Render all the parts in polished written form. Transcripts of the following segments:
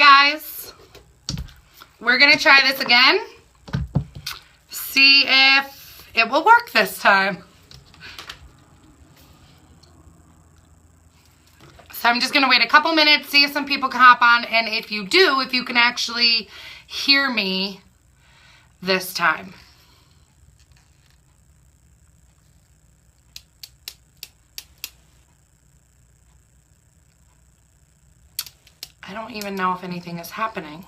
Hi guys, we're gonna try this again, see if it will work this time. So I'm just gonna wait a couple minutes, see if some people can hop on, and if you do, if you can actually hear me this time. I don't even know if anything is happening.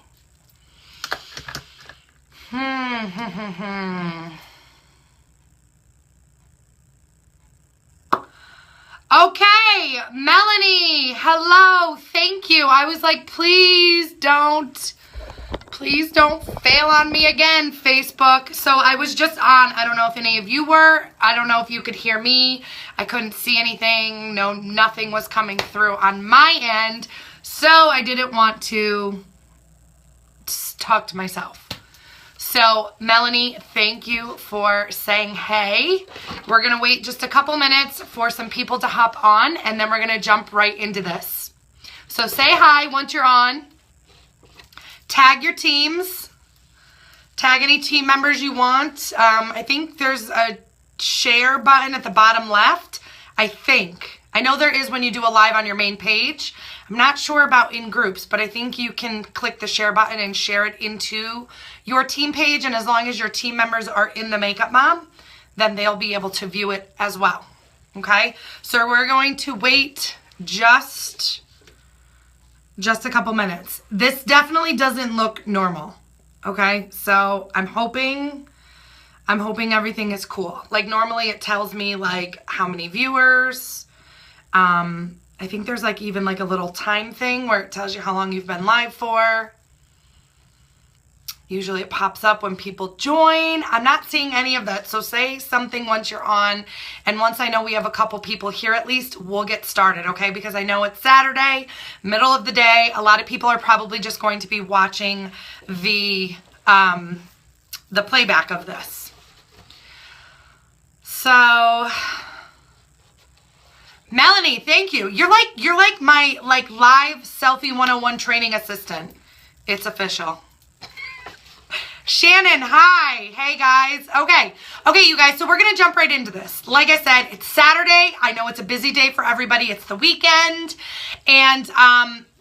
Okay, Melanie, hello, thank you. I was like, please don't fail on me again, Facebook. So I was just on, I don't know if any of you were, I don't know if you could hear me. I couldn't see anything, no, nothing was coming through on my end. So I didn't want to talk to myself. So Melanie, thank you for saying hey. We're going to wait just a couple minutes for some people to hop on, and then we're going to jump right into this. So say hi once you're on. Tag your teams. Tag any team members you want. I think there's a share button at the bottom left. I think. I know there is when you do a live on your main page. I'm not sure about in groups, but I think you can click the share button and share it into your team page. And as long as your team members are in the Makeup Mom, then they'll be able to view it as well. Okay, so we're going to wait just a couple minutes. This definitely doesn't look normal. Okay, so I'm hoping everything is cool. Like normally it tells me like how many viewers. I think there's like even like a little time thing where it tells you how long you've been live for. Usually it pops up when people join. I'm not seeing any of that. So say something once you're on. And once I know we have a couple people here at least, we'll get started, okay? Because I know it's Saturday, middle of the day. A lot of people are probably just going to be watching the playback of this. So Melanie, thank you. You're like my live Selfie 101 training assistant. It's official. Shannon, hi. Hey guys. Okay, you guys, so we're going to jump right into this. Like I said, it's Saturday. I know it's a busy day for everybody. It's the weekend. And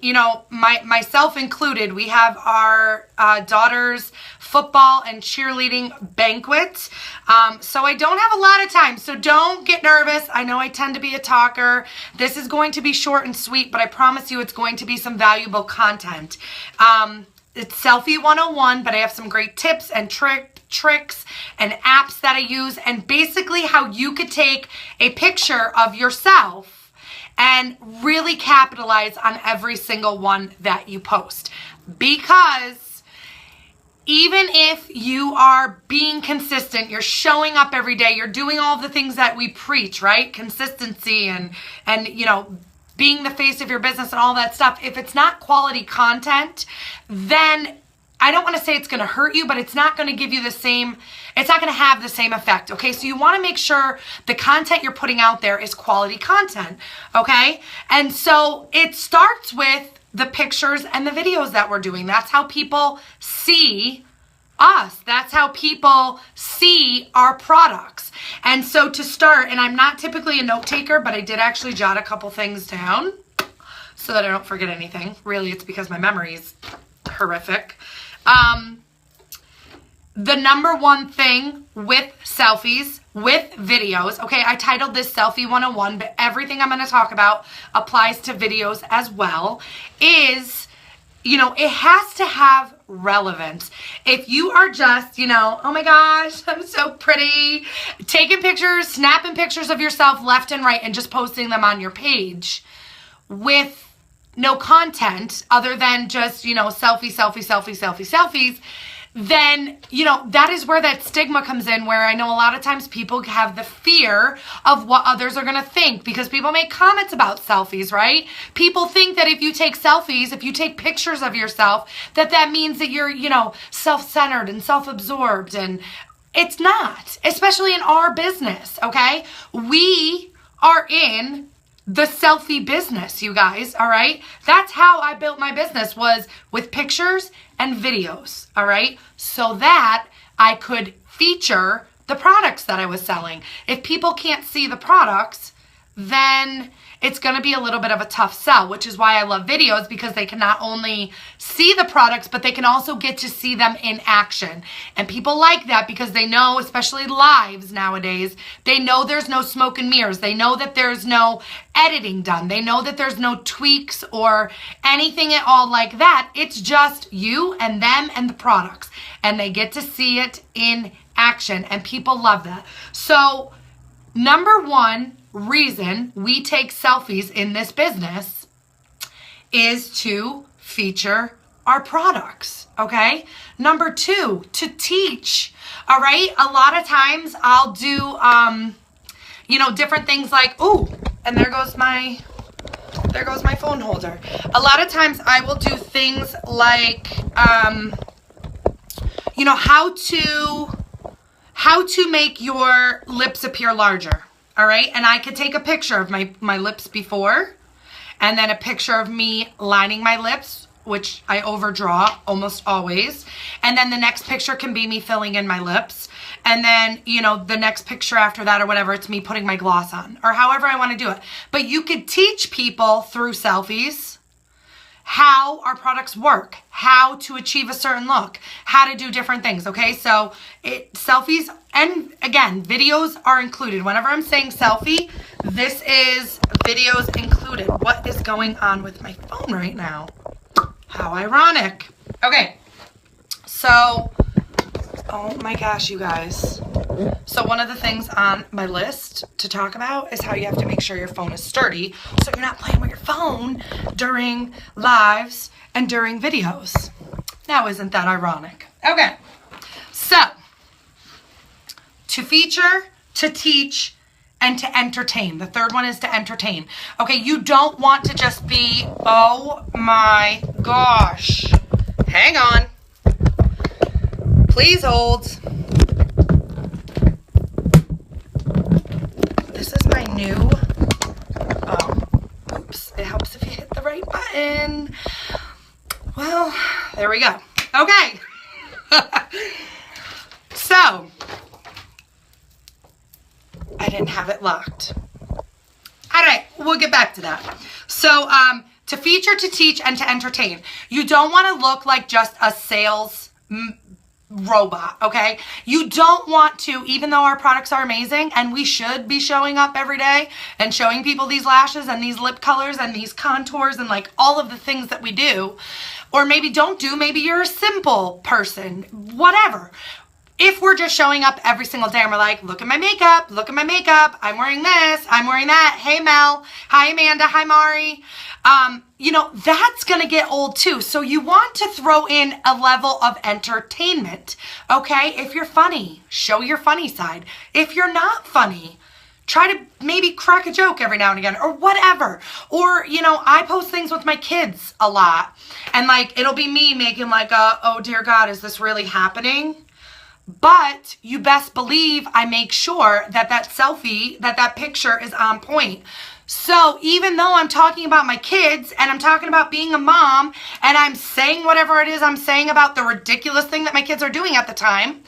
you know, myself included, we have our daughter's football and cheerleading banquet. So I don't have a lot of time, so don't get nervous. I know I tend to be a talker. This is going to be short and sweet, but I promise you it's going to be some valuable content. It's Selfie 101, but I have some great tips and tricks and apps that I use, and basically how you could take a picture of yourself and really capitalize on every single one that you post. Because even if you are being consistent, you're showing up every day, you're doing all the things that we preach, right? Consistency and you know, being the face of your business and all that stuff. If it's not quality content, then I don't want to say it's going to hurt you, but it's not going to give you the same, it's not going to have the same effect, okay? So you want to make sure the content you're putting out there is quality content, okay? And so it starts with the pictures and the videos that we're doing. That's how people see us. That's how people see our products. And so to start, and I'm not typically a note taker, but I did actually jot a couple things down so that I don't forget anything. Really, it's because my memory is horrific. The number one thing with selfies, with videos, okay, I titled this Selfie 101, but everything I'm going to talk about applies to videos as well, is, you know, it has to have relevance. If you are just, you know, oh my gosh, I'm so pretty, taking pictures, snapping pictures of yourself left and right and just posting them on your page with no content other than just, you know, selfies, then, you know, that is where that stigma comes in, where I know a lot of times people have the fear of what others are going to think because people make comments about selfies, right? People think that if you take selfies, if you take pictures of yourself, that means that you're, you know, self-centered and self-absorbed, and it's not, especially in our business, okay? We are in the selfie business, you guys, all right? That's how I built my business, was with pictures and videos, all right? So that I could feature the products that I was selling. If people can't see the products, then it's going to be a little bit of a tough sell, which is why I love videos, because they can not only see the products, but they can also get to see them in action. And people like that because they know, especially lives nowadays, they know there's no smoke and mirrors. They know that there's no editing done. They know that there's no tweaks or anything at all like that. It's just you and them and the products. And they get to see it in action. And people love that. So, number one reason we take selfies in this business is to feature our products, okay? Number two, to teach, all right? A lot of times I'll do, different things like, ooh, and there goes my phone holder. A lot of times I will do things like, how to make your lips appear larger. All right, and I could take a picture of my lips before, and then a picture of me lining my lips, which I overdraw almost always. And then the next picture can be me filling in my lips. And then, the next picture after that or whatever, it's me putting my gloss on, or however I want to do it. But you could teach people through selfies how our products work, how to achieve a certain look, how to do different things, okay? So selfies, and again, videos are included. Whenever I'm saying selfie, this is videos included. What is going on with my phone right now? How ironic. Okay, so, oh my gosh, you guys. So one of the things on my list to talk about is how you have to make sure your phone is sturdy so you're not playing with your phone during lives and during videos. Now, isn't that ironic? Okay, so to feature, to teach, and to entertain. The third one is to entertain. Okay, you don't want to just be, oh my gosh. Hang on. Please hold. This is my new, oops, it helps if you hit the right button. Well, there we go. Okay. So, I didn't have it locked. All right, we'll get back to that. So, to feature, to teach, and to entertain. You don't want to look like just a sales robot, okay? You don't want to, even though our products are amazing and we should be showing up every day and showing people these lashes and these lip colors and these contours and like all of the things that we do, or maybe don't do, maybe you're a simple person, whatever. If we're just showing up every single day and we're like, look at my makeup, I'm wearing this, I'm wearing that, hey Mel, hi Amanda, hi Mari, that's gonna get old too. So you want to throw in a level of entertainment, okay? If you're funny, show your funny side. If you're not funny, try to maybe crack a joke every now and again or whatever. Or, I post things with my kids a lot and like, it'll be me making like oh dear God, is this really happening? But you best believe I make sure that selfie, that picture is on point. So even though I'm talking about my kids and I'm talking about being a mom and I'm saying whatever it is I'm saying about the ridiculous thing that my kids are doing at the time,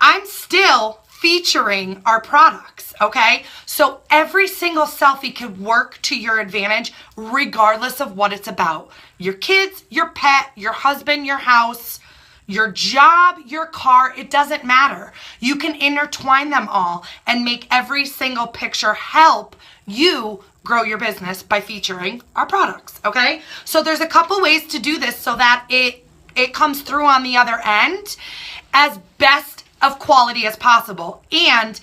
I'm still featuring our products, okay? So every single selfie could work to your advantage regardless of what it's about. Your kids, your pet, your husband, your house, your job, your car, it doesn't matter. You can intertwine them all and make every single picture help you grow your business by featuring our products, okay? So there's a couple ways to do this so that it comes through on the other end as best of quality as possible. And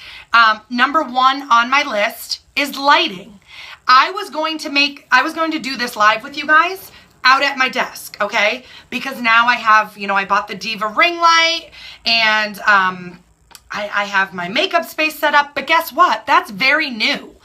number one on my list is lighting. I was going to do this live with you guys out at my desk, okay? Because now I have, I bought the Diva ring light and I have my makeup space set up, but guess what? That's very new.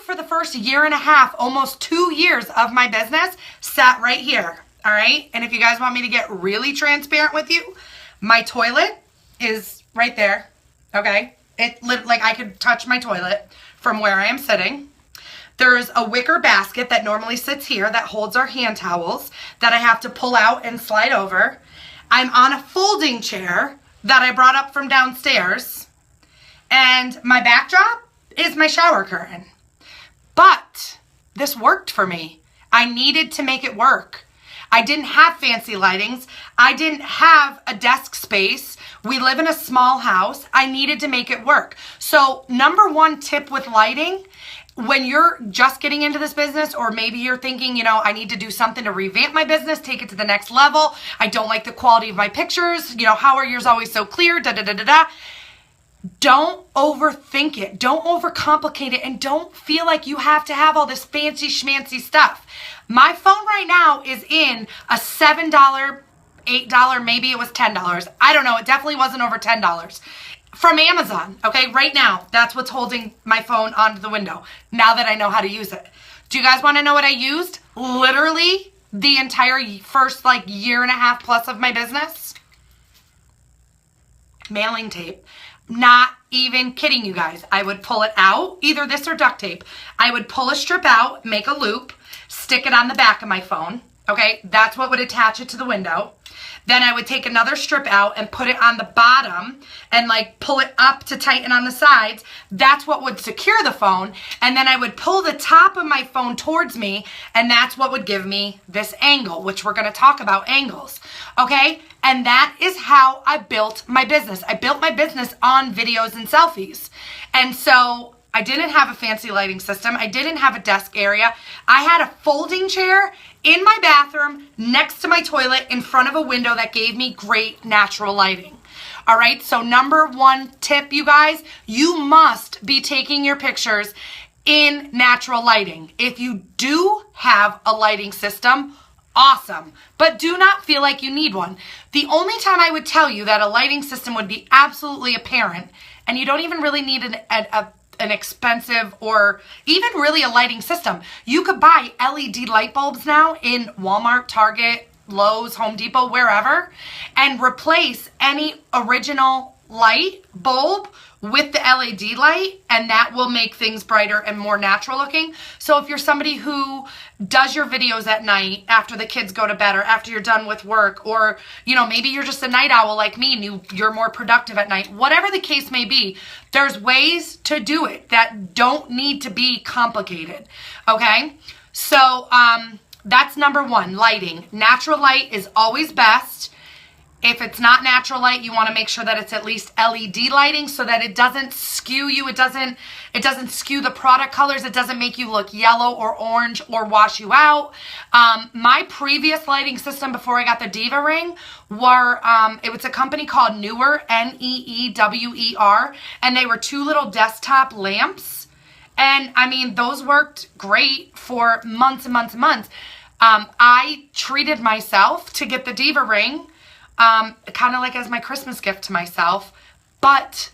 For the first year and a half, almost 2 years of my business, sat right here, all right? And if you guys want me to get really transparent with you, my toilet is right there, okay? Like I could touch my toilet from where I am sitting. There's a wicker basket that normally sits here that holds our hand towels that I have to pull out and slide over. I'm on a folding chair that I brought up from downstairs. And my backdrop is my shower curtain. But this worked for me. I needed to make it work. I didn't have fancy lightings. I didn't have a desk space. We live in a small house. I needed to make it work. So number one tip with lighting, when you're just getting into this business, or maybe you're thinking, I need to do something to revamp my business, take it to the next level. I don't like the quality of my pictures. How are yours always so clear? Don't overthink it. Don't overcomplicate it. And don't feel like you have to have all this fancy schmancy stuff. My phone right now is in a $7, $8, maybe it was $10. I don't know. It definitely wasn't over $10 from Amazon. Okay, right now, that's what's holding my phone onto the window now that I know how to use it. Do you guys want to know what I used? Literally the entire first year and a half plus of my business? Mailing tape. Not even kidding you guys. I would pull it out, either this or duct tape. I would pull a strip out, make a loop, stick it on the back of my phone. Okay, that's what would attach it to the window. Then I would take another strip out and put it on the bottom and pull it up to tighten on the sides. That's what would secure the phone. And then I would pull the top of my phone towards me, and that's what would give me this angle, which we're going to talk about angles. Okay, and that is how I built my business. I built my business on videos and selfies. And so I didn't have a fancy lighting system. I didn't have a desk area. I had a folding chair in my bathroom next to my toilet in front of a window that gave me great natural lighting. All right, so number one tip, you guys, you must be taking your pictures in natural lighting. If you do have a lighting system, awesome, but do not feel like you need one. The only time I would tell you that a lighting system would be absolutely apparent, and you don't even really need an expensive or even really a lighting system. You could buy LED light bulbs now in Walmart, Target, Lowe's, Home Depot, wherever, and replace any original light bulb with the LED light, and that will make things brighter and more natural looking. So if you're somebody who does your videos at night after the kids go to bed or after you're done with work, or maybe you're just a night owl like me and you're more productive at night, whatever the case may be, there's ways to do it that don't need to be complicated. Okay, so that's number one, lighting. Natural light is always best. If it's not natural light, you want to make sure that it's at least LED lighting so that it doesn't skew you. It doesn't skew the product colors. It doesn't make you look yellow or orange or wash you out. My previous lighting system before I got the Diva Ring it was a company called Neewer, Neewer, and they were two little desktop lamps. And I mean, those worked great for months and months and months. I treated myself to get the Diva Ring, kind of like as my Christmas gift to myself, but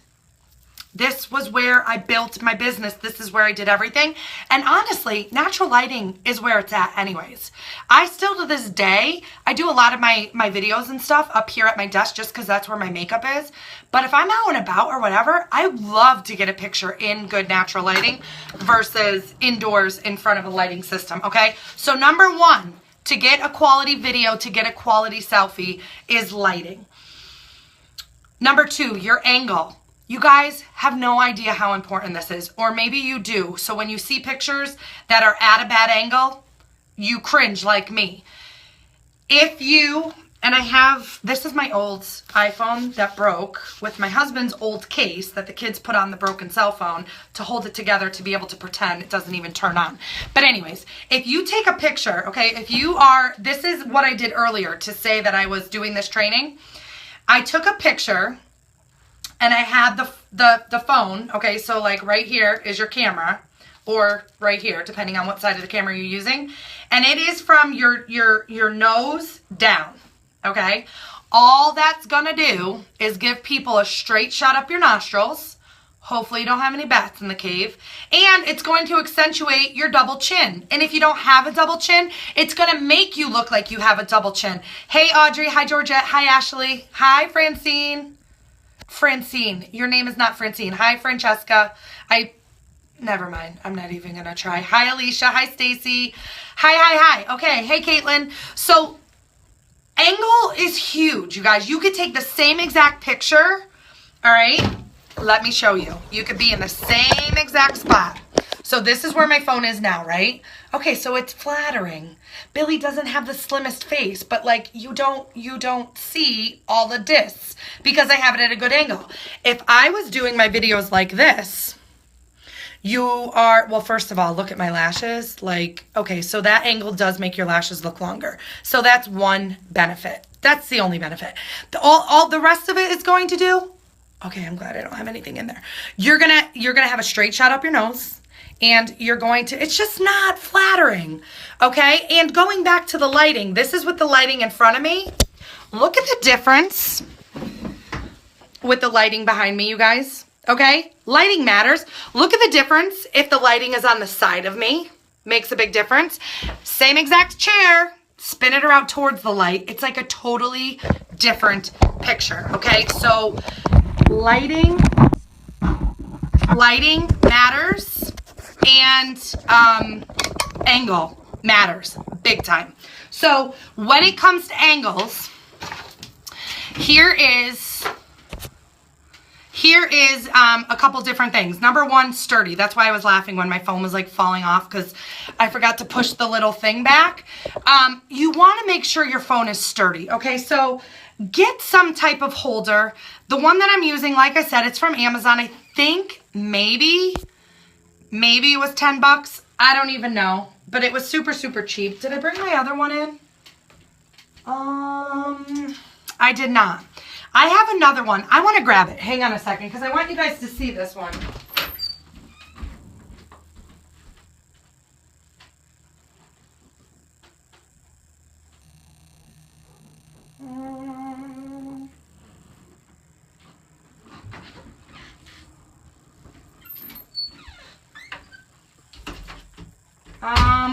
this was where I built my business. This is where I did everything. And honestly, natural lighting is where it's at anyways. I still to this day, I do a lot of my videos and stuff up here at my desk just because that's where my makeup is. But if I'm out and about or whatever, I love to get a picture in good natural lighting versus indoors in front of a lighting system, okay? So number one, to get a quality video, to get a quality selfie is lighting. Number two, your angle. You guys have no idea how important this is, or maybe you do. So when you see pictures that are at a bad angle, you cringe like me. If you, and this is my old iPhone that broke with my husband's old case that the kids put on the broken cell phone to hold it together to be able to pretend it doesn't even turn on. But anyways, if you take a picture, okay, this is what I did earlier to say that I was doing this training. I took a picture and I had the phone, okay, so like right here is your camera, or right here, depending on what side of the camera you're using. And it is from your nose down, okay? All that's gonna do is give people a straight shot up your nostrils. Hopefully you don't have any bats in the cave. And it's going to accentuate your double chin. And if you don't have a double chin, it's gonna make you look like you have a double chin. Hey Audrey, hi Georgette, hi Ashley, hi Francine. Francine, your name is not Francine. Hi Francesca. Never mind. I'm not even going to try. Hi, Alicia. Hi, Stacy. Hi. Okay. Hey, Caitlin. So angle is huge, you guys. You could take the same exact picture. All right. Let me show you. You could be in the same exact spot. So this is where my phone is now, right? Okay, so it's flattering. Billy doesn't have the slimmest face, but like you don't see all the discs because I have it at a good angle. If I was doing my videos like this, well, first of all, look at my lashes. Like, okay, so that angle does make your lashes look longer. So that's one benefit. That's the only benefit. All the rest of it is going to do. Okay, I'm glad I don't have anything in there. You're gonna have a straight shot up your nose. And you're going to, it's just not flattering, okay? And going back to the lighting, this is with the lighting in front of me. Look at the difference with the lighting behind me, you guys, okay? Lighting matters. Look at the difference if the lighting is on the side of me. Makes a big difference. Same exact chair, spin it around towards the light. It's like a totally different picture, okay? So lighting matters. And angle matters big time. So when it comes to angles, here is a couple different things. Number one, sturdy. That's why I was laughing when my phone was like falling off because I forgot to push the little thing back. You want to make sure your phone is sturdy. Okay, so get some type of holder. The one that I'm using, like I said, it's from Amazon. I think maybe it was 10 bucks. I don't even know. But it was super, super cheap. Did I bring my other one in? I did not. I have another one. I want to grab it. Hang on a second because I want you guys to see this one.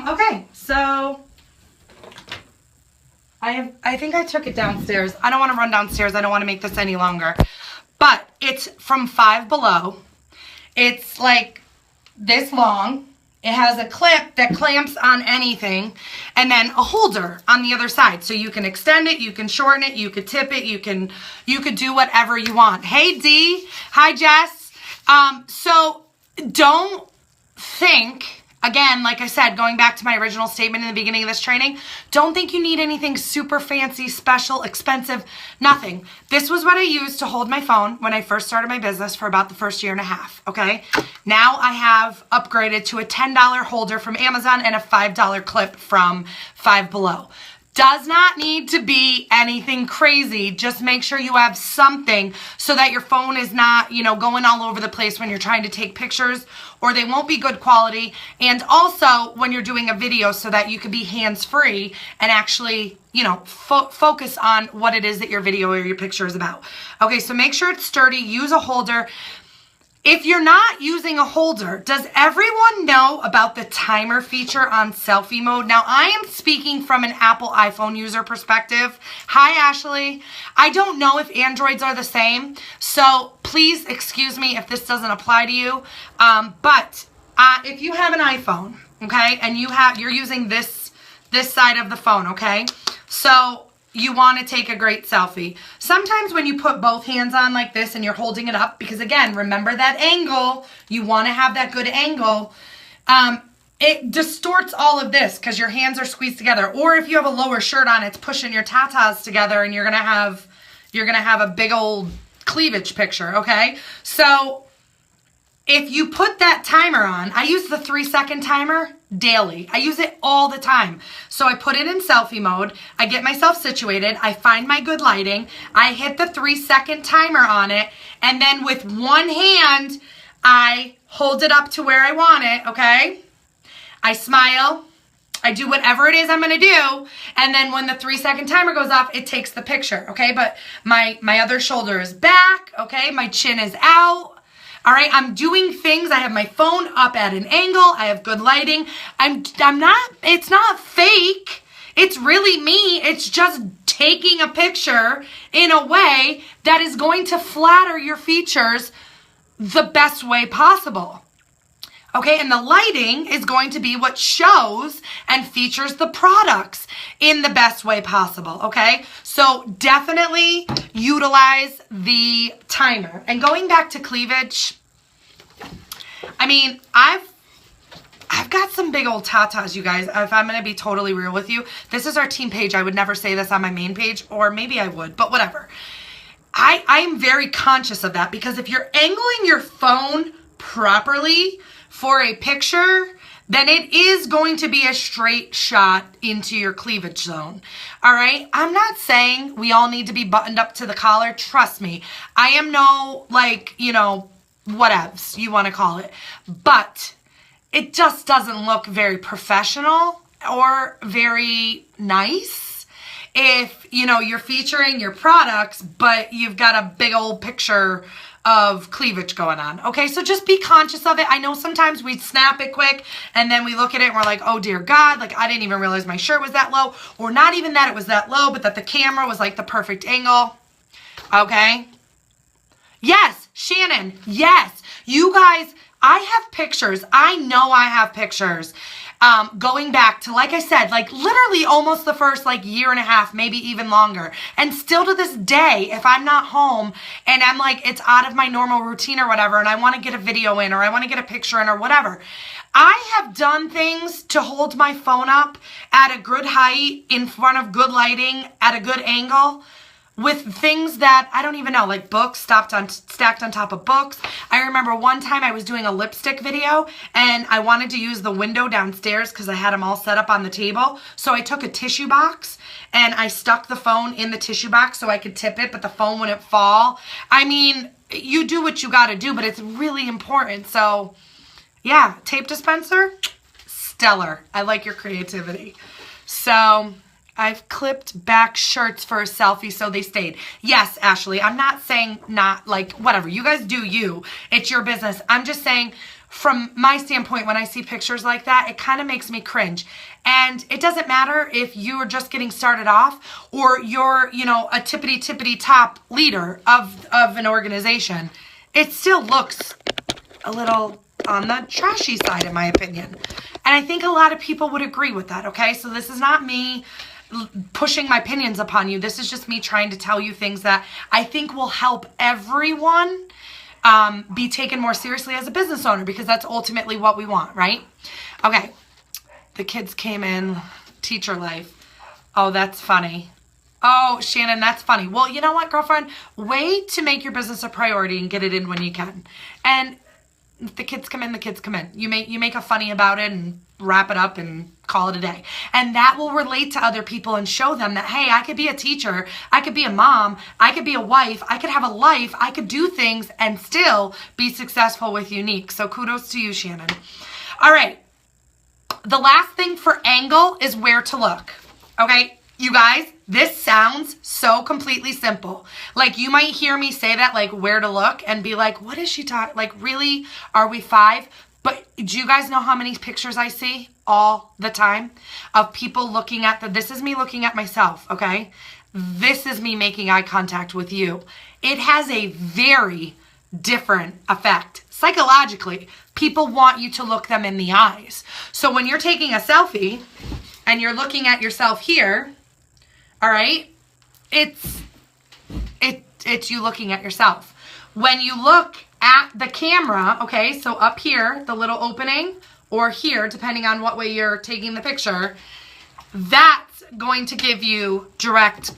Okay, so I think I took it downstairs. I don't want to run downstairs. I don't want to make this any longer. But it's from Five Below. It's like this long. It has a clip that clamps on anything and then a holder on the other side. So you can extend it, you can shorten it, you could tip it, you could do whatever you want. Hey Dee. Hi Jess. So don't think, again, like I said, going back to my original statement in the beginning of this training, don't think you need anything super fancy, special, expensive, nothing. This was what I used to hold my phone when I first started my business for about the first year and a half, okay? Now I have upgraded to a $10 holder from Amazon and a $5 clip from Five Below. Does not need to be anything crazy. Just make sure you have something so that your phone is not, going all over the place when you're trying to take pictures, or they won't be good quality. And also when you're doing a video so that you can be hands-free and actually, focus on what it is that your video or your picture is about. Okay, so make sure it's sturdy. Use a holder. If you're not using a holder, does everyone know about the timer feature on selfie mode? Now, I am speaking from an Apple iPhone user perspective. Hi, Ashley. I don't know if Androids are the same, so please excuse me if this doesn't apply to you. But if you have an iPhone, okay, and you're using this side of the phone, okay, so you want to take a great selfie. Sometimes when you put both hands on like this and you're holding it up, because again, remember that angle, you want to have that good angle, it distorts all of this because your hands are squeezed together. Or if you have a lower shirt on, it's pushing your tatas together and you're gonna have a big old cleavage picture, okay? So if you put that timer on, I use the 3-second timer daily. I use it all the time. So I put it in selfie mode. I get myself situated. I find my good lighting. I hit the 3-second timer on it. And then with one hand, I hold it up to where I want it, okay? I smile. I do whatever it is I'm going to do. And then when the 3-second timer goes off, it takes the picture, okay? But my other shoulder is back, okay? My chin is out. All right, I'm doing things. I have my phone up at an angle. I have good lighting. It's not fake. It's really me. It's just taking a picture in a way that is going to flatter your features the best way possible. Okay, and the lighting is going to be what shows and features the products in the best way possible, okay? So definitely utilize the timer. And going back to cleavage, I mean, I've got some big old tatas, you guys. If I'm going to be totally real with you, this is our team page. I would never say this on my main page, or maybe I would, but whatever. I'm very conscious of that, because if you're angling your phone properly for a picture, then it is going to be a straight shot into your cleavage zone. All right? I'm not saying we all need to be buttoned up to the collar. Trust me. I am no, like, you know, whatevs you want to call it. But it just doesn't look very professional or very nice if, you know, you're featuring your products, but you've got a big old picture of cleavage going on. Okay, so just be conscious of it. I know sometimes we snap it quick and then we look at it and we're like, oh dear God, like I didn't even realize my shirt was that low, or not even that it was that low, but that the camera was like the perfect angle. Okay. Yes, Shannon, yes. You guys, I have pictures. I know I have pictures going back to, like I said, like literally almost the first like year and a half, maybe even longer. And still to this day, if I'm not home and I'm like, it's out of my normal routine or whatever, and I want to get a video in, or I want to get a picture in, or whatever, I have done things to hold my phone up at a good height, in front of good lighting, at a good angle, with things that I don't even know, like books stacked on top of books. I remember one time I was doing a lipstick video and I wanted to use the window downstairs because I had them all set up on the table. So I took a tissue box and I stuck the phone in the tissue box so I could tip it, but the phone wouldn't fall. I mean, you do what you got to do, but it's really important. So yeah, tape dispenser, stellar. I like your creativity. So I've clipped back shirts for a selfie so they stayed. Yes, Ashley, I'm not saying not, like, whatever. You guys do you. It's your business. I'm just saying, from my standpoint, when I see pictures like that, it kind of makes me cringe. And it doesn't matter if you're just getting started off or you're, you know, a tippity top leader of an organization. It still looks a little on the trashy side, in my opinion. And I think a lot of people would agree with that, okay? So this is not me pushing my opinions upon you. This is just me trying to tell you things that I think will help everyone be taken more seriously as a business owner, because that's ultimately what we want, right? Okay, the kids came in, teacher life. Oh, that's funny. Oh, Shannon, that's funny. Well, you know what, girlfriend? Wait to make your business a priority and get it in when you can. And if the kids come in, the kids come in. You make a funny about it and wrap it up and call it a day. And that will relate to other people and show them that, hey, I could be a teacher, I could be a mom, I could be a wife, I could have a life, I could do things and still be successful with Unique. So kudos to you, Shannon. All right. The last thing for angle is where to look. Okay, you guys, this sounds so completely simple. Like, you might hear me say that, like, where to look, and be like, what is she talking? Like, really? Are we 5? But do you guys know how many pictures I see all the time of people looking at this is me looking at myself, okay? This is me making eye contact with you. It has a very different effect. Psychologically, people want you to look them in the eyes. So when you're taking a selfie and you're looking at yourself here, all right, it's you looking at yourself. When you look at the camera, okay, so up here, the little opening, or here, depending on what way you're taking the picture, that's going to give you direct,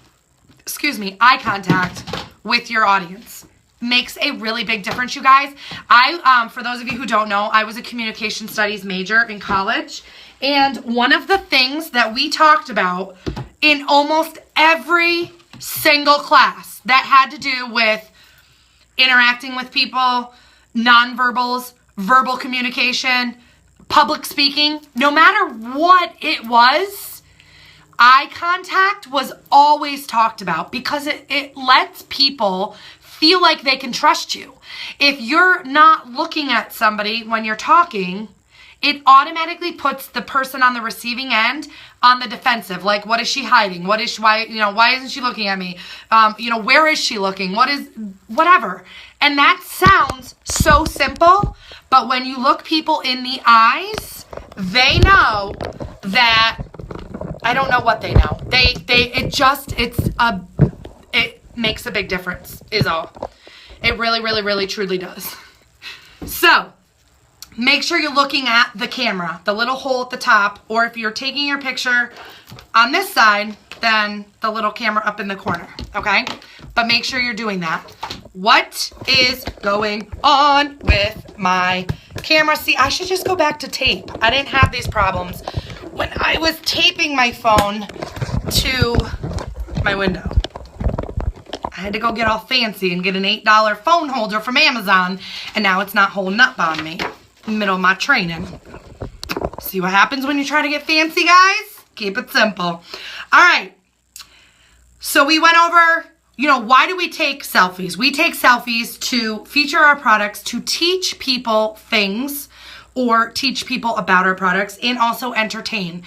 eye contact with your audience. Makes a really big difference, you guys. For those of you who don't know, I was a communication studies major in college, and one of the things that we talked about in almost every single class that had to do with interacting with people, nonverbals, verbal communication, public speaking, no matter what it was, eye contact was always talked about, because it lets people feel like they can trust you. If you're not looking at somebody when you're talking, it automatically puts the person on the receiving end on the defensive. Like, what is she hiding? Why isn't she looking at me? Where is she looking? Whatever. And that sounds so simple, but when you look people in the eyes, they know that, I don't know what they know. It makes a big difference, is all. It really, really, really, truly does. So, make sure you're looking at the camera, the little hole at the top, or if you're taking your picture on this side, then the little camera up in the corner, okay? But make sure you're doing that. What is going on with my camera? See, I should just go back to tape. I didn't have these problems when I was taping my phone to my window. I had to go get all fancy and get an $8 phone holder from Amazon, and now it's not holding up on me in the middle of my training. See what happens when you try to get fancy, guys? Keep it simple. All right. So we went over, why do we take selfies? We take selfies to feature our products, to teach people things or teach people about our products, and also entertain.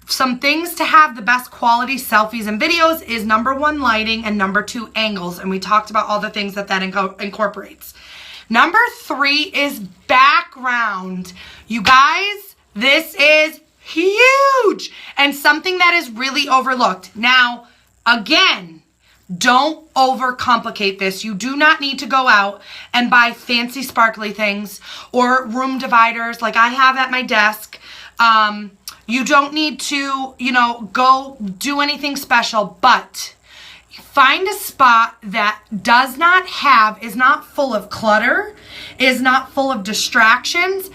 Some things to have the best quality selfies and videos is number 1, lighting, and number 2, angles. And we talked about all the things that incorporates. Number 3 is background. You guys, this is huge and something that is really overlooked. Now, again, don't overcomplicate this. You do not need to go out and buy fancy sparkly things or room dividers like I have at my desk. You don't need to, go do anything special, but find a spot that is not full of clutter, is not full of distractions,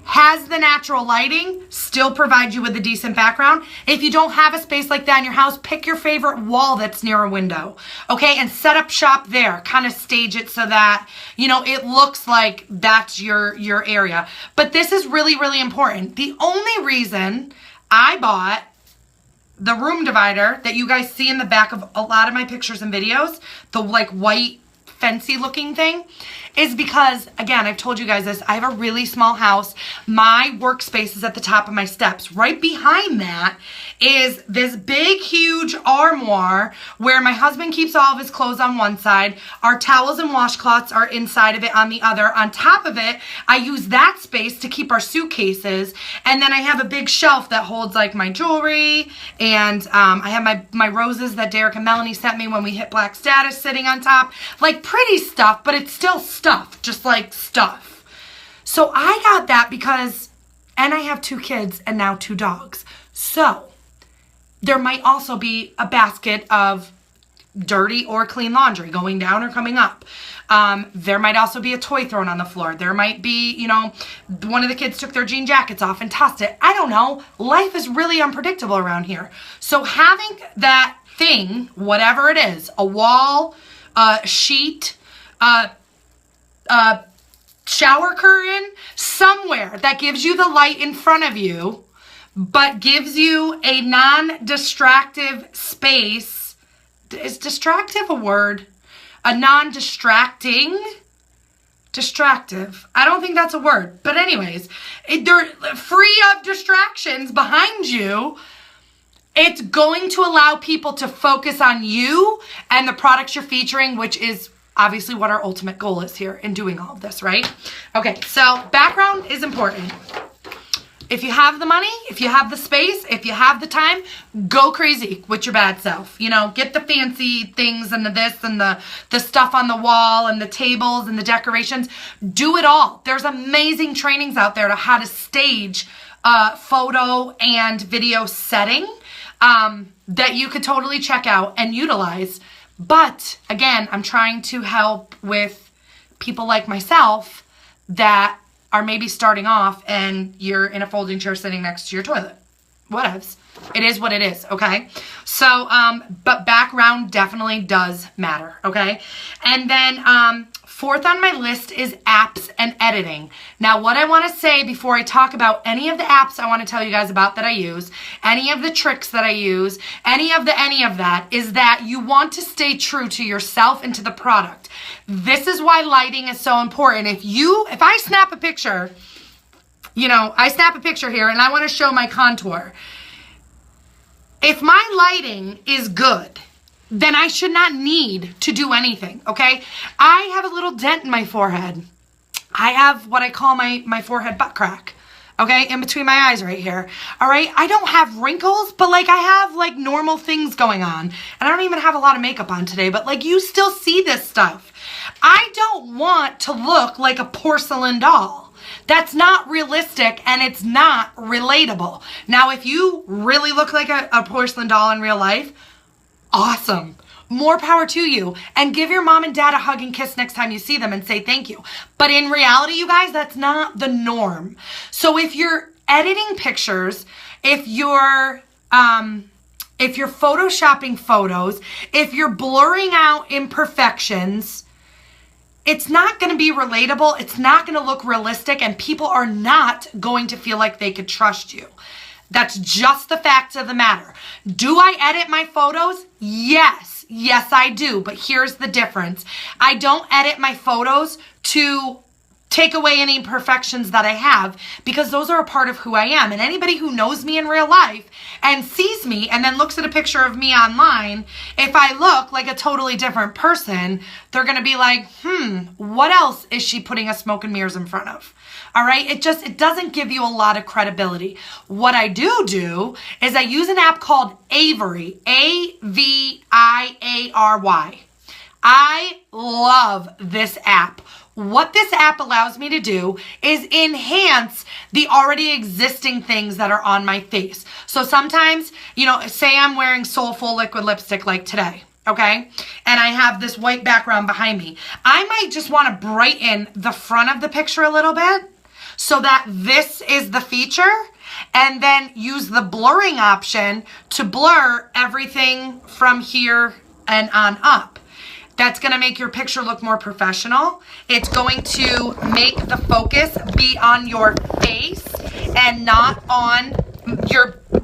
has the natural lighting, still provides you with a decent background. If you don't have a space like that in your house, pick your favorite wall that's near a window, okay? And set up shop there. Kind of stage it so that, it looks like that's your area. But this is really, really important. The only reason I bought the room divider that you guys see in the back of a lot of my pictures and videos, the white fancy looking thing, is because, again, I've told you guys this, I have a really small house. My workspace is at the top of my steps. Right behind that is this big, huge armoire where my husband keeps all of his clothes on one side. Our towels and washcloths are inside of it on the other. On top of it, I use that space to keep our suitcases. And then I have a big shelf that holds my jewelry. And I have my roses that Derek and Melanie sent me when we hit Black Status sitting on top. Pretty stuff, but it's still stuff, just stuff. So I got that because, and I have 2 kids and now 2 dogs. So there might also be a basket of dirty or clean laundry going down or coming up. There might also be a toy thrown on the floor. There might be, one of the kids took their jean jackets off and tossed it. I don't know. Life is really unpredictable around here. So having that thing, whatever it is, a wall, a sheet, a shower curtain, somewhere that gives you the light in front of you, but gives you a non-distractive space. Is distractive a word? A non-distracting? Distractive. I don't think that's a word. But anyways, they're free of distractions behind you. It's going to allow people to focus on you and the products you're featuring, which is obviously what our ultimate goal is here in doing all of this, right? Okay, so background is important. If you have the money, if you have the space, if you have the time, go crazy with your bad self. Get the fancy things and the this and the stuff on the wall and the tables and the decorations. Do it all. There's amazing trainings out there to how to stage photo and video setting that you could totally check out and utilize. But again, I'm trying to help with people like myself that are maybe starting off and you're in a folding chair sitting next to your toilet. Whatevs. It is what it is, okay? So, but background definitely does matter, okay? And then, fourth on my list is apps and editing. Now, what I want to say before I talk about any of the apps I want to tell you guys about that I use, any of the tricks that I use, any of that, is that you want to stay true to yourself and to the product. This is why lighting is so important. If I snap a picture, I snap a picture here and I want to show my contour. If my lighting is good, then I should not need to do anything, okay? I have a little dent in my forehead. I have what I call my forehead butt crack, okay? In between my eyes right here, all right? I don't have wrinkles, but like I have like normal things going on. And I don't even have a lot of makeup on today, but like you still see this stuff. I don't want to look like a porcelain doll. That's not realistic and it's not relatable. Now, if you really look like a porcelain doll in real life, awesome. More power to you. And give your mom and dad a hug and kiss next time you see them and say thank you. But in reality, you guys, that's not the norm. So if you're editing pictures, if you're photoshopping photos, if you're blurring out imperfections, it's not going to be relatable. It's not going to look realistic, and people are not going to feel like they could trust you. That's just the facts of the matter. Do I edit my photos? Yes. Yes, I do. But here's the difference. I don't edit my photos to take away any imperfections that I have, because those are a part of who I am. And anybody who knows me in real life and sees me and then looks at a picture of me online, if I look like a totally different person, they're going to be like, what else is she putting a smoke and mirrors in front of? All right. It doesn't give you a lot of credibility. What I do is I use an app called Avery, Aviary. I love this app. What this app allows me to do is enhance the already existing things that are on my face. So sometimes, say I'm wearing Soulful liquid lipstick like today, okay? And I have this white background behind me. I might just want to brighten the front of the picture a little bit so that this is the feature, and then use the blurring option to blur everything from here and on up. That's going to make your picture look more professional. It's going to make the focus be on your face and not on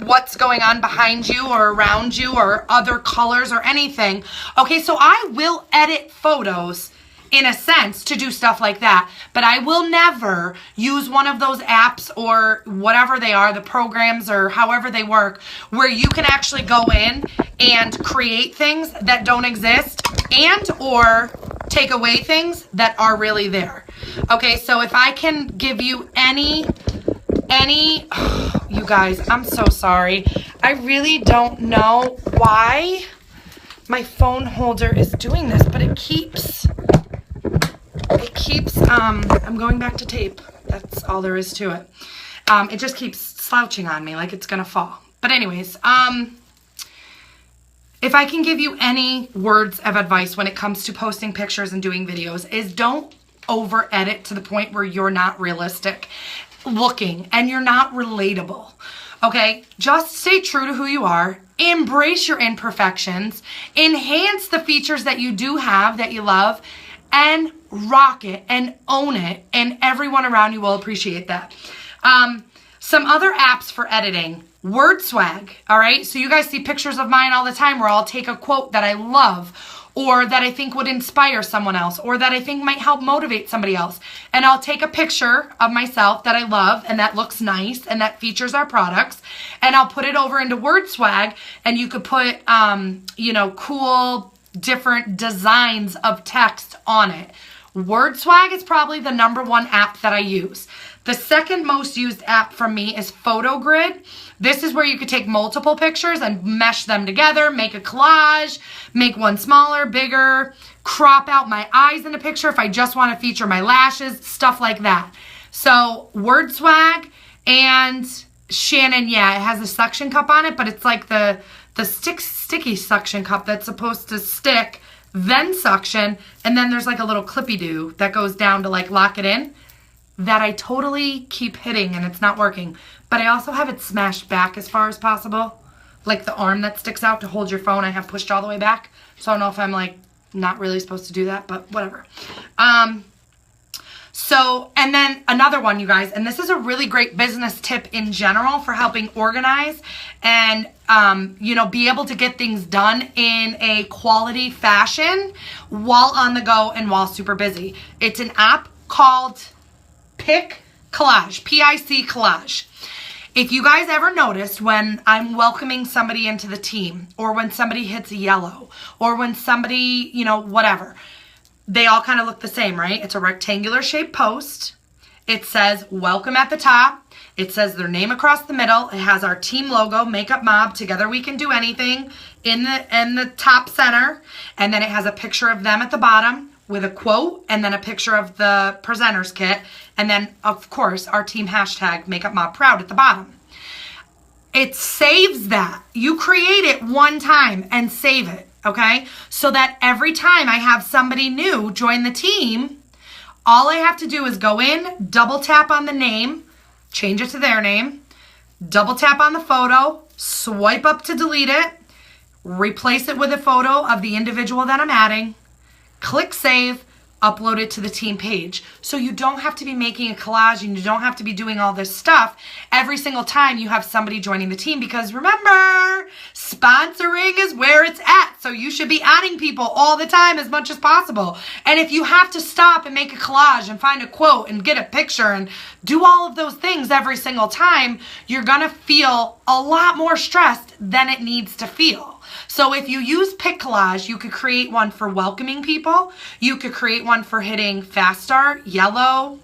what's going on behind you or around you or other colors or anything. Okay, so I will edit photos in a sense to do stuff like that, but I will never use one of those apps or whatever they are, the programs or however they work, where you can actually go in and create things that don't exist and or take away things that are really there. Okay, so if I can give you any you guys, I'm so sorry. I really don't know why my phone holder is doing this, but it keeps I'm going back to tape. That's all there is to it. It just keeps slouching on me like it's gonna fall. But anyways, if I can give you any words of advice when it comes to posting pictures and doing videos, is don't over edit to the point where you're not realistic looking and you're not relatable. Okay, just stay true to who you are, embrace your imperfections, enhance the features that you do have that you love, and rock it and own it, and everyone around you will appreciate that. Some other apps for editing, Word Swag, all right? So you guys see pictures of mine all the time where I'll take a quote that I love or that I think would inspire someone else or that I think might help motivate somebody else. And I'll take a picture of myself that I love and that looks nice and that features our products, and I'll put it over into Word Swag, and you could put, cool different designs of text on it. Word Swag is probably the #1 app that I use. The second most used app from me is PhotoGrid. This is where you could take multiple pictures and mesh them together, make a collage, make one smaller, bigger, crop out my eyes in a picture if I just want to feature my lashes, stuff like that. So Word Swag and Shannon, yeah, it has a suction cup on it, but it's like the sticky suction cup that's supposed to stick, then suction, and then there's like a little clippy-doo that goes down to like lock it in, that I totally keep hitting and it's not working. But I also have it smashed back as far as possible. Like the arm that sticks out to hold your phone, I have pushed all the way back. So I don't know if I'm like not really supposed to do that, but whatever. And then another one, you guys, and this is a really great business tip in general for helping organize and, be able to get things done in a quality fashion while on the go and while super busy. It's an app called Pic Collage, P-I-C Collage. If you guys ever noticed when I'm welcoming somebody into the team, or when somebody hits a yellow, or when somebody, whatever, they all kind of look the same, right? It's a rectangular shaped post. It says welcome at the top. It says their name across the middle. It has our team logo, Makeup Mob, Together We Can Do Anything, in the top center. And then it has a picture of them at the bottom with a quote, and then a picture of the presenter's kit. And then, of course, our team hashtag, Makeup Mob Proud, at the bottom. It saves that. You create it one time and save it, okay? So that every time I have somebody new join the team, all I have to do is go in, double tap on the name, change it to their name, double tap on the photo, swipe up to delete it, replace it with a photo of the individual that I'm adding, click save, upload it to the team page. So you don't have to be making a collage, and you don't have to be doing all this stuff every single time you have somebody joining the team, because remember, sponsoring is where it's at. So you should be adding people all the time as much as possible. And if you have to stop and make a collage and find a quote and get a picture and do all of those things every single time, you're gonna feel a lot more stressed than it needs to feel. So if you use Pick Collage, you could create one for welcoming people. You could create one for hitting fast start, yellow,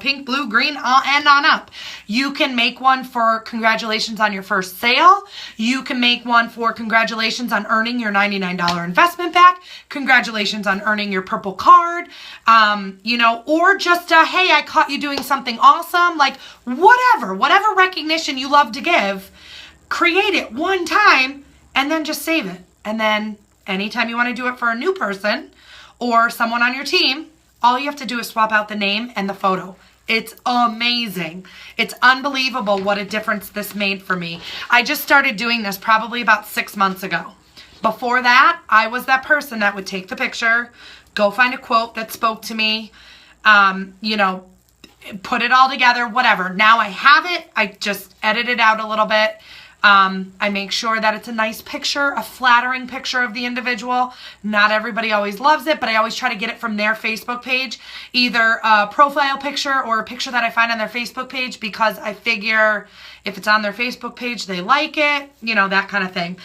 pink, blue, green, and on up. You can make one for congratulations on your first sale. You can make one for congratulations on earning your $99 investment back. Congratulations on earning your purple card. Or just hey, I caught you doing something awesome. Like whatever recognition you love to give, create it one time and then just save it. And then anytime you want to do it for a new person or someone on your team, all you have to do is swap out the name and the photo. It's amazing. It's unbelievable what a difference this made for me. I just started doing this probably about 6 months ago. Before that, I was that person that would take the picture, go find a quote that spoke to me, put it all together, whatever. Now I have it. I just edit it out a little bit. I make sure that it's a nice picture, a flattering picture of the individual. Not everybody always loves it, but I always try to get it from their Facebook page, either a profile picture or a picture that I find on their Facebook page, because I figure if it's on their Facebook page, they like it, that kind of thing.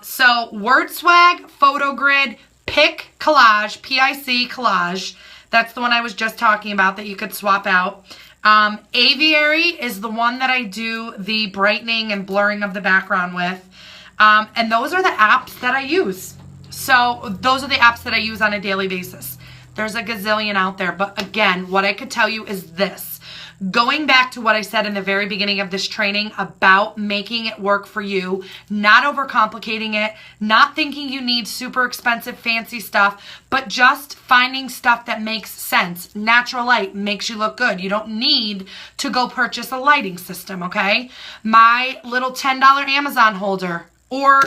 So Word Swag, Photo Grid, Pick Collage, P-I-C Collage. That's the one I was just talking about that you could swap out. Aviary is the one that I do the brightening and blurring of the background with. And those are the apps that I use. So those are the apps that I use on a daily basis. There's a gazillion out there. But again, what I could tell you is this. Going back to what I said in the very beginning of this training about making it work for you, not overcomplicating it, not thinking you need super expensive, fancy stuff, but just finding stuff that makes sense. Natural light makes you look good. You don't need to go purchase a lighting system, okay? My little $10 Amazon holder or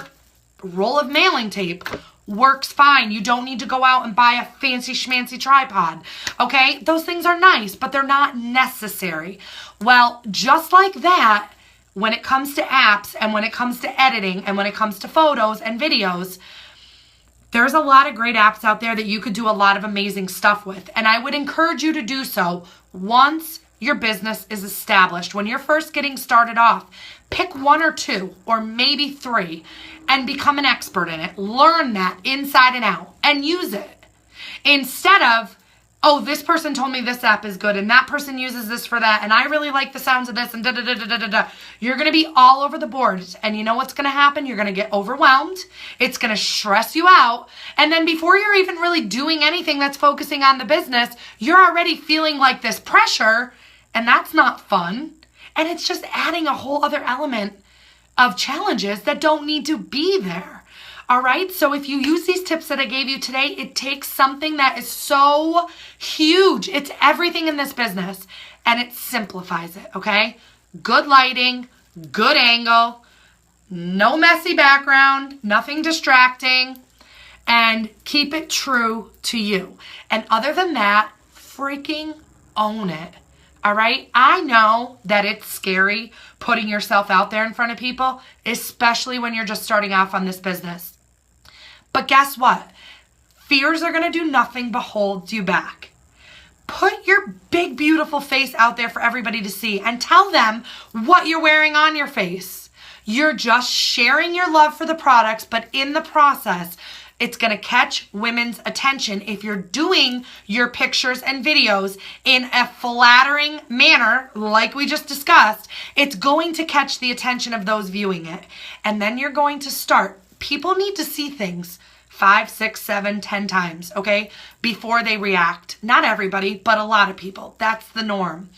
roll of mailing tape works fine. You don't need to go out and buy a fancy schmancy tripod, okay? Those things are nice, but they're not necessary. Well, just like that, when it comes to apps and when it comes to editing and when it comes to photos and videos, there's a lot of great apps out there that you could do a lot of amazing stuff with. And I would encourage you to do so once your business is established. When you're first getting started off, pick 1 or 2 or maybe 3 and become an expert in it. Learn that inside and out and use it. Instead of, oh, this person told me this app is good and that person uses this for that and I really like the sounds of this and da-da-da-da-da-da. You're going to be all over the board. And you know what's going to happen? You're going to get overwhelmed. It's going to stress you out. And then before you're even really doing anything that's focusing on the business, you're already feeling like this pressure, and that's not fun. And it's just adding a whole other element of challenges that don't need to be there. All right. So if you use these tips that I gave you today, it takes something that is so huge. It's everything in this business and it simplifies it. Okay. Good lighting, good angle, no messy background, nothing distracting, and keep it true to you. And other than that, freaking own it. All right. I know that it's scary putting yourself out there in front of people, especially when you're just starting off on this business. But guess what? Fears are going to do nothing but hold you back. Put your big, beautiful face out there for everybody to see and tell them what you're wearing on your face. You're just sharing your love for the products, but in the process, it's going to catch women's attention. If you're doing your pictures and videos in a flattering manner, like we just discussed, it's going to catch the attention of those viewing it. And then you're going to start. People need to see things 5, 6, 7, 10 times, okay, before they react. Not everybody, but a lot of people. That's the norm.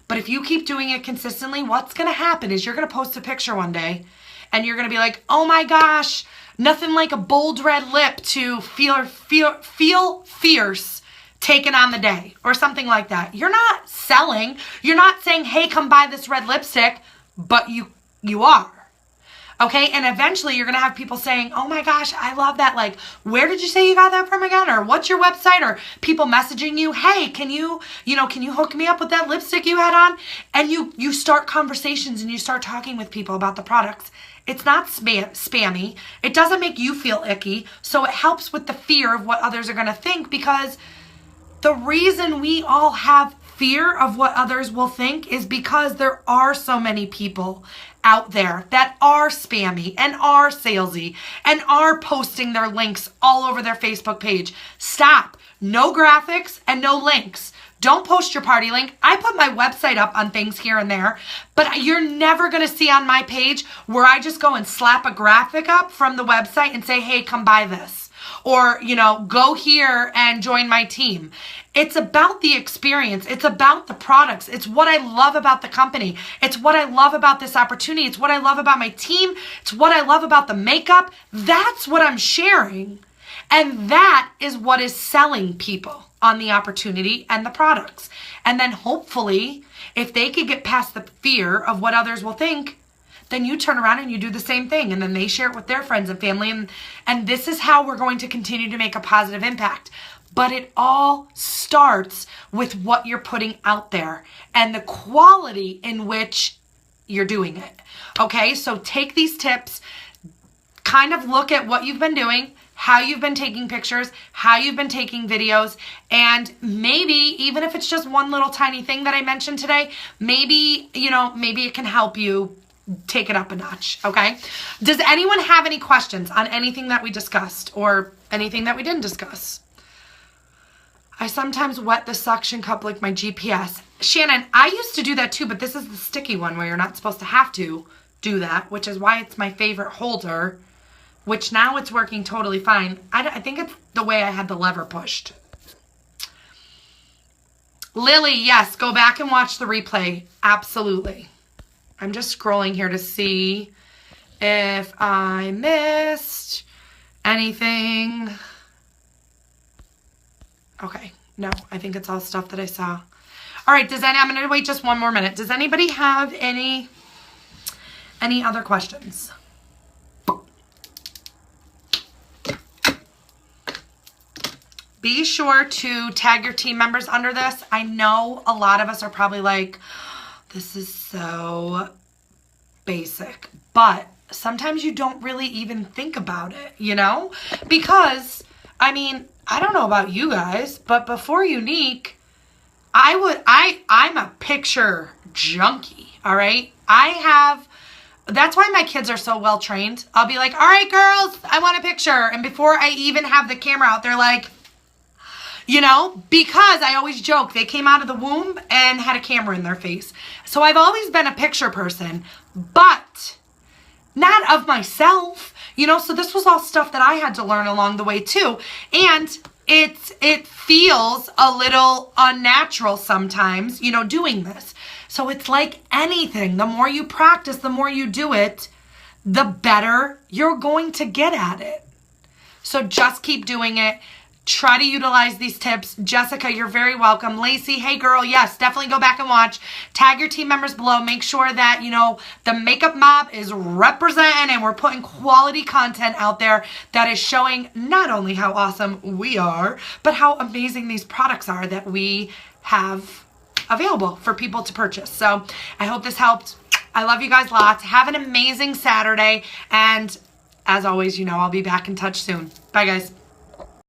But if you keep doing it consistently, what's going to happen is you're going to post a picture one day and you're going to be like, oh my gosh, nothing like a bold red lip to feel fierce taken on the day or something like that. You're not selling. You're not saying, hey, come buy this red lipstick, but you are. Okay, and eventually you're going to have people saying, oh my gosh, I love that. Like, where did you say you got that from again? Or what's your website? Or people messaging you, hey, can you hook me up with that lipstick you had on? And you start conversations and you start talking with people about the products. It's not spammy. It doesn't make you feel icky. So it helps with the fear of what others are going to think, because the reason we all have fear of what others will think is because there are so many people out there that are spammy and are salesy and are posting their links all over their Facebook page. Stop. No graphics and no links. Don't post your party link. I put my website up on things here and there, but you're never going to see on my page where I just go and slap a graphic up from the website and say, hey, come buy this. Or, go here and join my team. It's about the experience. It's about the products. It's what I love about the company. It's what I love about this opportunity. It's what I love about my team. It's what I love about the makeup. That's what I'm sharing. And that is what is selling people on the opportunity and the products. And then hopefully, if they could get past the fear of what others will think, then you turn around and you do the same thing. And then they share it with their friends and family. And this is how we're going to continue to make a positive impact. But it all starts with what you're putting out there and the quality in which you're doing it. Okay, so take these tips, kind of look at what you've been doing, how you've been taking pictures, how you've been taking videos, and maybe even if it's just one little tiny thing that I mentioned today, maybe it can help you take it up a notch, okay? Does anyone have any questions on anything that we discussed or anything that we didn't discuss? I sometimes wet the suction cup like my GPS. Shannon, I used to do that too, but this is the sticky one where you're not supposed to have to do that, which is why it's my favorite holder, which now it's working totally fine. I think it's the way I had the lever pushed. Lily, yes, go back and watch the replay. Absolutely. I'm just scrolling here to see if I missed anything. Okay, no, I think it's all stuff that I saw. All right, I'm going to wait just one more minute. Does anybody have any other questions? Be sure to tag your team members under this. I know a lot of us are probably like, this is so basic, but sometimes you don't really even think about it, because, I don't know about you guys, but before Unique, I'm a picture junkie, all right? That's why my kids are so well trained. I'll be like, all right, girls, I want a picture. And before I even have the camera out, they're like, because I always joke, they came out of the womb and had a camera in their face. So I've always been a picture person, but not of myself, so this was all stuff that I had to learn along the way too. And it feels a little unnatural sometimes, doing this. So it's like anything. The more you practice, the more you do it, the better you're going to get at it. So just keep doing it. Try to utilize these tips. Jessica, you're very welcome. Lacey, hey girl, yes, definitely go back and watch. Tag your team members below. Make sure that, the makeup mob is representing and we're putting quality content out there that is showing not only how awesome we are, but how amazing these products are that we have available for people to purchase. So I hope this helped. I love you guys lots. Have an amazing Saturday. And as always, I'll be back in touch soon. Bye, guys.